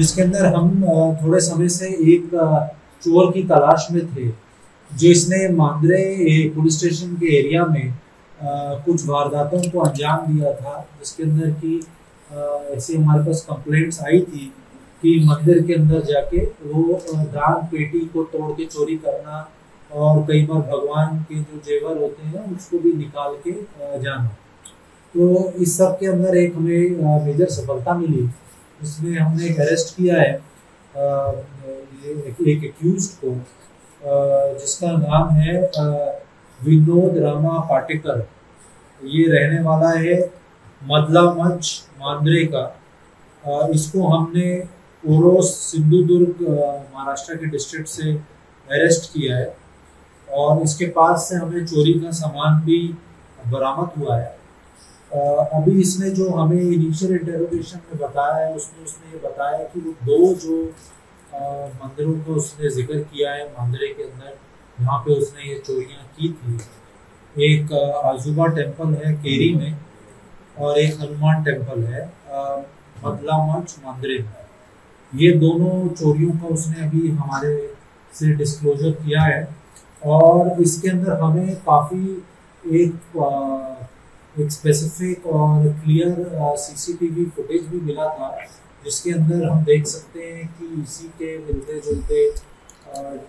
जिसके अंदर हम थोड़े समय से एक चोर की तलाश में थे, जो इसने मांद्रे पुलिस स्टेशन के एरिया में कुछ वारदातों को अंजाम दिया था, जिसके अंदर की ऐसे हमारे पास कंप्लेंट्स आई थी कि मंदिर के अंदर जाके वो दान पेटी को तोड़ के चोरी करना और कई बार भगवान के जो जेवर होते हैं उसको भी निकाल के जाना। तो इस सब के अंदर एक हमें मेजर सफलता मिली। इसमें हमने एक अरेस्ट किया है एक एक्यूज्ड को, जिसका नाम है विनोद रामा पाटेकर। ये रहने वाला है मदला मंच मांद्रे का। इसको हमने ओरोस सिंधुदुर्ग महाराष्ट्र के डिस्ट्रिक्ट से अरेस्ट किया है और इसके पास से हमें चोरी का सामान भी बरामद हुआ है। अभी इसने जो हमें इनिशियल इंटरोगेशन में बताया है उसने ये बताया कि वो दो जो मंदिरों का उसने जिक्र किया है मांद्रे के अंदर, जहाँ पे उसने ये चोरियाँ की थी, एक आजूबा टेम्पल है केरी में और एक हनुमान टेम्पल है मदला मंच मांद्रे में। ये दोनों चोरियों का उसने अभी हमारे से डिस्क्लोजर किया है और इसके अंदर हमें काफ़ी एक स्पेसिफिक और क्लियर सीसीटीवी फुटेज भी मिला था, जिसके अंदर हम देख सकते हैं कि इसी के मिलते जुलते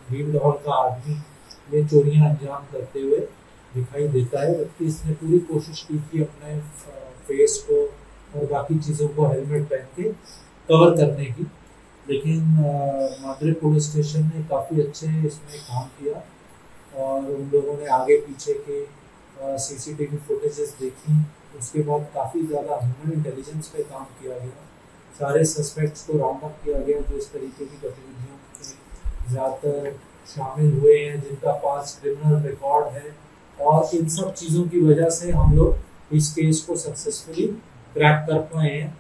भीम हॉल का आदमी ये चोरियां अंजाम करते हुए दिखाई देता है। जबकि इसने पूरी कोशिश की थी अपने फेस को और बाकी चीज़ों को हेलमेट पहन के कवर करने की, लेकिन मांद्रे पुलिस स्टेशन ने काफ़ी अच्छे इसमें काम किया और उन लोगों ने आगे पीछे के सीसीटीवी फुटेजेस देखी। उसके बाद काफ़ी ज़्यादा ह्यूमन इंटेलिजेंस पे काम किया गया, सारे सस्पेक्ट्स को राउंड अप किया गया जो इस तरीके की गतिविधियों में ज़्यादातर शामिल हुए हैं, जिनका पास क्रिमिनल रिकॉर्ड है। और इन सब चीज़ों की वजह से हम लोग इस केस को सक्सेसफुली क्रैक कर पाए हैं।